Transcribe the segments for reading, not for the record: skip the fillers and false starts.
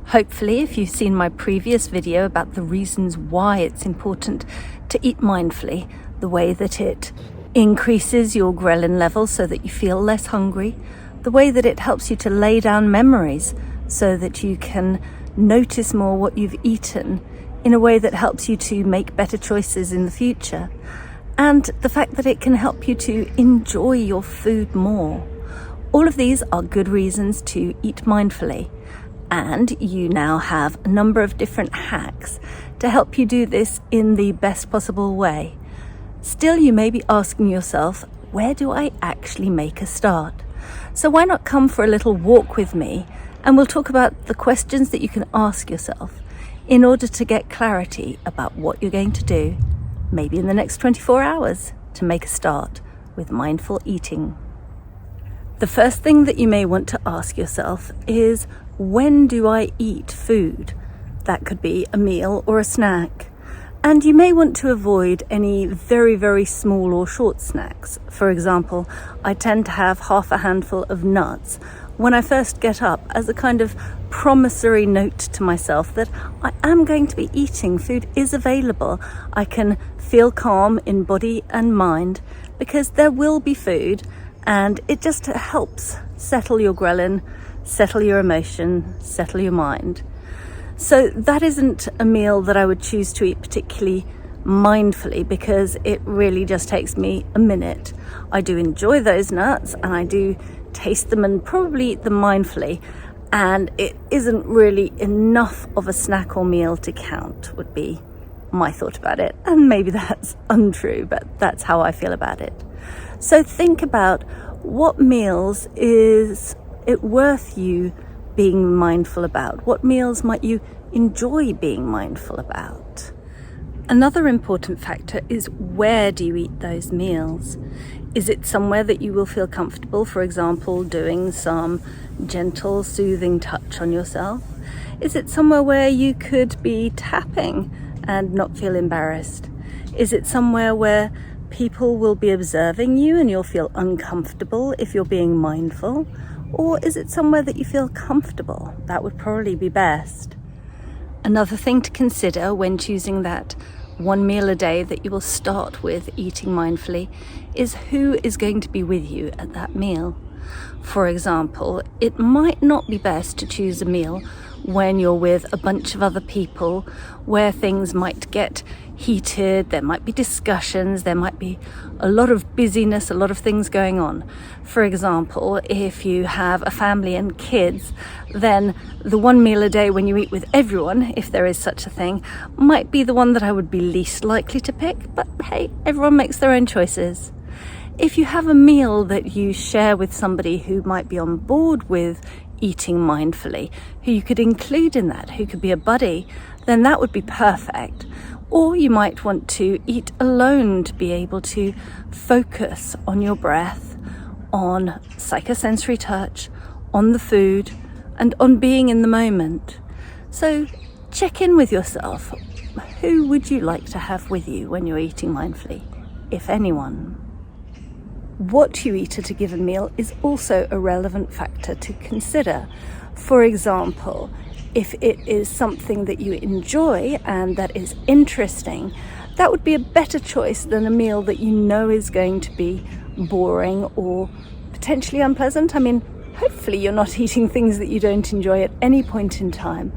Hopefully, if you've seen my previous video about the reasons why it's important to eat mindfully, the way that it increases your ghrelin level so that you feel less hungry, the way that it helps you to lay down memories so that you can notice more what you've eaten in a way that helps you to make better choices in the future, and the fact that it can help you to enjoy your food more. All of these are good reasons to eat mindfully, and you now have a number of different hacks to help you do this in the best possible way. Still, you may be asking yourself, where do I actually make a start? So why not come for a little walk with me, and we'll talk about the questions that you can ask yourself in order to get clarity about what you're going to do, maybe in the next 24 hours, to make a start with mindful eating. The first thing that you may want to ask yourself is, when do I eat food? That could be a meal or a snack. And you may want to avoid any very, very small or short snacks. For example, I tend to have half a handful of nuts when I first get up as a kind of promissory note to myself that I am going to be eating. Food is available. I can feel calm in body and mind because there will be food, and it just helps settle your ghrelin, settle your emotion, settle your mind. So that isn't a meal that I would choose to eat particularly mindfully because it really just takes me a minute. I do enjoy those nuts and I do taste them and probably eat them mindfully, and it isn't really enough of a snack or meal to count, would be my thought about it. And maybe that's untrue, but that's how I feel about it. So think about, what meals is it worth you being mindful about? What meals might you enjoy being mindful about? Another important factor is, where do you eat those meals? Is it somewhere that you will feel comfortable, for example, doing some gentle, soothing touch on yourself? Is it somewhere where you could be tapping and not feel embarrassed? Is it somewhere where people will be observing you and you'll feel uncomfortable if you're being mindful? Or is it somewhere that you feel comfortable? That would probably be best. Another thing to consider when choosing that one meal a day that you will start with eating mindfully is who is going to be with you at that meal. For example, it might not be best to choose a meal when you're with a bunch of other people where things might get heated, there might be discussions, there might be a lot of busyness, a lot of things going on. For example, if you have a family and kids, then the one meal a day when you eat with everyone, if there is such a thing, might be the one that I would be least likely to pick, but hey, everyone makes their own choices. If you have a meal that you share with somebody who might be on board with eating mindfully, who you could include in that, who could be a buddy, then that would be perfect. Or you might want to eat alone to be able to focus on your breath, on psychosensory touch, on the food, and on being in the moment. So check in with yourself. Who would you like to have with you when you're eating mindfully, if anyone? What you eat at a given meal is also a relevant factor to consider. For example, if it is something that you enjoy and that is interesting, that would be a better choice than a meal that you know is going to be boring or potentially unpleasant. I mean, hopefully you're not eating things that you don't enjoy at any point in time.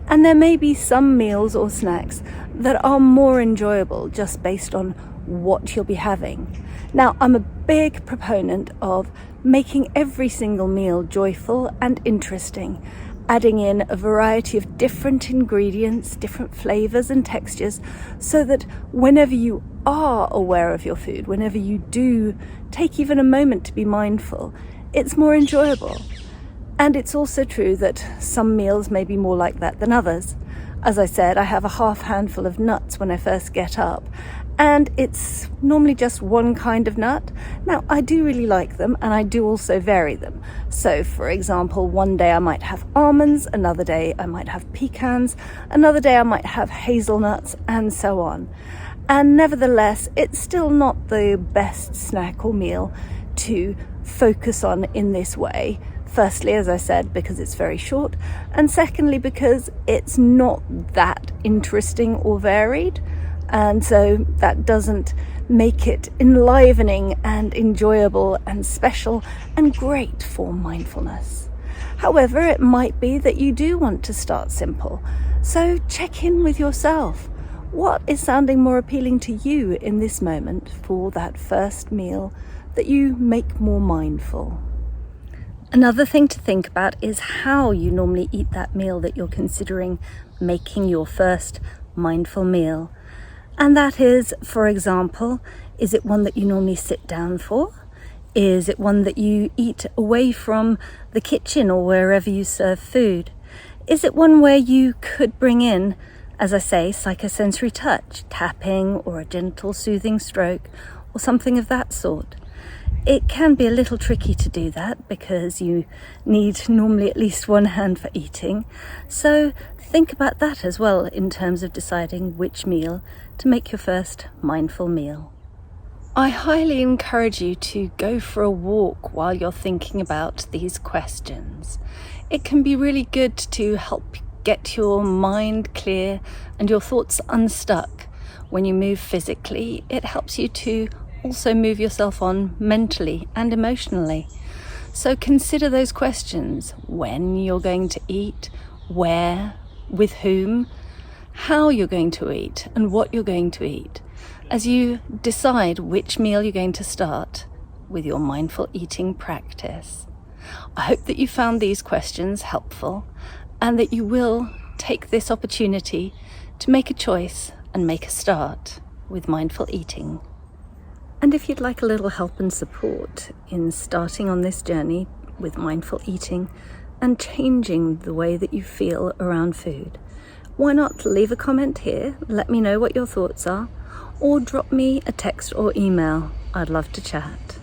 And there may be some meals or snacks that are more enjoyable just based on what you'll be having. Now, I'm a big proponent of making every single meal joyful and interesting, adding in a variety of different ingredients, different flavors and textures, so that whenever you are aware of your food, whenever you do take even a moment to be mindful, it's more enjoyable. And it's also true that some meals may be more like that than others. As I said, I have a half handful of nuts when I first get up, and it's normally just one kind of nut. Now, I do really like them, and I do also vary them. So, for example, one day I might have almonds, another day I might have pecans, another day I might have hazelnuts, and so on. And nevertheless, it's still not the best snack or meal to focus on in this way. Firstly, as I said, because it's very short, and secondly, because it's not that interesting or varied, and so that doesn't make it enlivening and enjoyable and special and great for mindfulness. However, it might be that you do want to start simple, so check in with yourself. What is sounding more appealing to you in this moment for that first meal that you make more mindful? Another thing to think about is how you normally eat that meal that you're considering making your first mindful meal. And that is, for example, is it one that you normally sit down for? Is it one that you eat away from the kitchen or wherever you serve food? Is it one where you could bring in, as I say, psychosensory touch, tapping or a gentle soothing stroke or something of that sort? It can be a little tricky to do that because you need normally at least one hand for eating. So think about that as well in terms of deciding which meal to make your first mindful meal. I highly encourage you to go for a walk while you're thinking about these questions. It can be really good to help get your mind clear and your thoughts unstuck. When you move physically, it helps you to also move yourself on mentally and emotionally. So consider those questions: when you're going to eat, where, with whom, how you're going to eat, and what you're going to eat, as you decide which meal you're going to start with your mindful eating practice. I hope that you found these questions helpful and that you will take this opportunity to make a choice and make a start with mindful eating. And if you'd like a little help and support in starting on this journey with mindful eating and changing the way that you feel around food, why not leave a comment here, let me know what your thoughts are, or drop me a text or email. I'd love to chat.